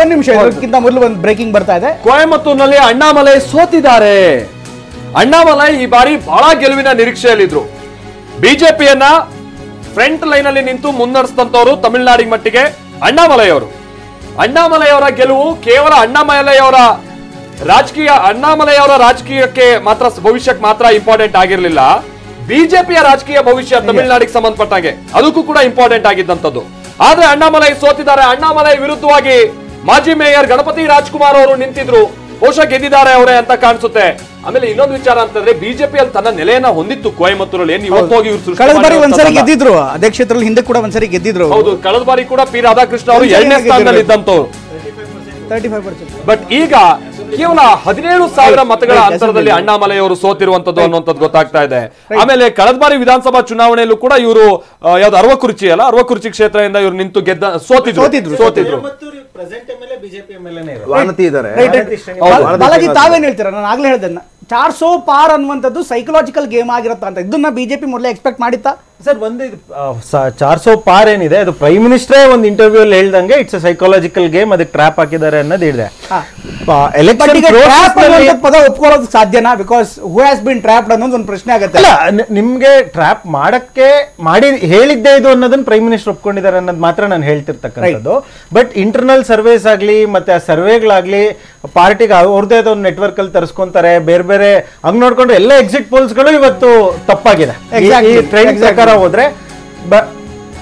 ಒಂದು ನಿಮಿಷ, ಇದಕ್ಕಿಂತ ಮೊದಲು ಒಂದು ಬ್ರೇಕಿಂಗ್ ಬರ್ತಾ ಇದೆ. ಕೊಯಮತ್ತೂರಿನಲ್ಲಿ ಅಣ್ಣಾಮಲೈ ಸೋತಿದ್ದಾರೆ. ಅಣ್ಣಾಮಲೈ ಈ ಬಾರಿ ಬಹಳ ಗೆಲುವಿನ ನಿರೀಕ್ಷೆಯಲ್ಲಿದ್ರು. ಬಿಜೆಪಿಯನ್ನ ಫ್ರಂಟ್ ಲೈನ್ ಅಲ್ಲಿ ನಿಂತು ಮುನ್ನಡೆಸಿದಂತವರು ತಮಿಳುನಾಡಿನ ಮಟ್ಟಿಗೆ ಅಣ್ಣಾಮಲೈ ಅವರು. ಅಣ್ಣಾಮಲೈ ಅವರ ಗೆಲುವು ಕೇವಲ ಅಣ್ಣಾಮಲೈ ಅವರ ರಾಜಕೀಯಕ್ಕೆ ಮಾತ್ರ, ಭವಿಷ್ಯಕ್ಕೆ ಮಾತ್ರ ಇಂಪಾರ್ಟೆಂಟ್ ಆಗಿರ್ಲಿಲ್ಲ. ಬಿಜೆಪಿಯ ರಾಜಕೀಯ ಭವಿಷ್ಯ ತಮಿಳುನಾಡಿಗೆ ಸಂಬಂಧಪಟ್ಟಾಗೆ ಅದಕ್ಕೂ ಕೂಡ ಇಂಪಾರ್ಟೆಂಟ್ ಆಗಿದ್ದಂಥದ್ದು. ಆದ್ರೆ ಅಣ್ಣಾಮಲೈ ಸೋತಿದ್ದಾರೆ. ಅಣ್ಣಾಮಲೈ ವಿರುದ್ಧವಾಗಿ ಮಾಜಿ ಮೇಯರ್ ಗಣಪತಿ ರಾಜ್ಕುಮಾರ್ ಅವರು ನಿಂತಿದ್ರು. ಬಹುಶಃ ಗೆದ್ದಿದ್ದಾರೆ ಅವರೇ ಅಂತ ಕಾಣಿಸುತ್ತೆ. ಆಮೇಲೆ ಇನ್ನೊಂದು ವಿಚಾರ ಅಂತಂದ್ರೆ ಬಿಜೆಪಿಯಲ್ಲಿ ತನ್ನ ನೆಲೆಯನ್ನ ಹೊಂದಿತ್ತು ಕೊಯಮತ್ತೂರಲ್ಲಿ. ಕಳೆದ ಬಾರಿ ಒಂದ್ಸರಿ ಗೆದ್ದಿದ್ರು ಅದೇ ಕ್ಷೇತ್ರದಲ್ಲಿ, ಹಿಂದೆ ಕೂಡ ಒಂದ್ಸರಿ ಗೆದ್ದಿದ್ರು. ಹೌದು, ಕಳೆದ ಬಾರಿ ಕೂಡ ಪಿ ರಾಧಾಕೃಷ್ಣ ಅವರು 2ನೇ ಸ್ಥಾನದಲ್ಲಿ ಇದ್ದಂತವ್ರು. 35%. ಬಟ್ ಈಗ ಕೇವಲ 17,000 ಮತಗಳ ಅಂತರದಲ್ಲಿ ಅಣ್ಣಾಮಲೈ ಅವರು ಸೋತಿರುವಂತದ್ದು ಅನ್ನುವಂಥದ್ದು ಗೊತ್ತಾಗ್ತಾ ಇದೆ. ಆಮೇಲೆ ಕಳೆದ ಬಾರಿ ವಿಧಾನಸಭಾ ಚುನಾವಣೆಯಲ್ಲೂ ಕೂಡ ಇವರು ಯಾವ್ದು ಅರವಕುರ್ಚಿ ಕ್ಷೇತ್ರದಿಂದ ಇವರು ನಿಂತು ಸೋತಿದ್ರು. ಬಾಲಾಜಿ ತಾವೇನ್ ಹೇಳ್ತೀರಾ? ನಾನು ಆಗ್ಲೇ ಹೇಳ್ದೆ 400 ಪಾರ್ ಅನ್ನುವಂಥದ್ದು ಸೈಕಲಾಜಿಕಲ್ ಗೇಮ್ ಆಗಿರತ್ತ ಅಂತ. ಇದನ್ನ ಬಿಜೆಪಿ ಮೊದಲೇ ಎಕ್ಸ್ಪೆಕ್ಟ್ ಮಾಡಿತ್ತಾ ಸರ್? ಒಂದು 400 ಪಾರ್ ಏನಿದೆ ಅದು ಪ್ರೈಮ್ ಮಿನಿಸ್ಟ್ರೇ ಒಂದು ಇಂಟರ್ವ್ಯೂ ಅಲ್ಲಿ ಹೇಳ್ದಂಗೆ ಇಟ್ಸ್ ಗೇಮ್, ಅದಕ್ಕೆ ಟ್ರ್ಯಾಪ್ ಹಾಕಿದ್ದಾರೆ ಅನ್ನೋದು ಹೇಳಿದೆ. ಪದ ಒಪ್ಕೊಳ್ಳೋದು ಸಾಧ್ಯನಾ? Because who has been trapped ಅನ್ನೋದು ಒಂದು ಪ್ರಶ್ನೆ ಆಗುತ್ತೆ. ನಿಮ್ಗೆ ಟ್ರ್ಯಾಪ್ ಹೇಳಿದ್ದೆ ಇದು ಅನ್ನೋದನ್ನ ಪ್ರೈಮ್ ಮಿನಿಸ್ಟರ್ ಒಪ್ಕೊಂಡಿದ್ದಾರೆ ಅನ್ನೋದು ಮಾತ್ರ ನಾನು ಹೇಳ್ತಿರ್ತಕ್ಕಂಥದ್ದು. ಬಟ್ ಇಂಟರ್ನಲ್ ಸರ್ವೇಸ್ ಆಗ್ಲಿ ಮತ್ತೆ ಆ ಸರ್ವೆಗಳಾಗ್ಲಿ ಪಾರ್ಟಿಗೆ ಅವ್ರದೇ ಒಂದು ನೆಟ್ವರ್ಕ್ ಅಲ್ಲಿ ತರಿಸ್ಕೊಂತಾರೆ. ಬೇರೆ ಬೇರೆ ಹಂಗ್ ನೋಡ್ಕೊಂಡ್ರೆ ಎಲ್ಲ ಎಕ್ಸಿಟ್ ಪೋಲ್ಸ್ ಗಳು ಇವತ್ತು ತಪ್ಪಾಗಿದೆ ಈ ಟ್ರೆಂಡ್ ಪ್ರಕಾರ ಹೋದ್ರೆ.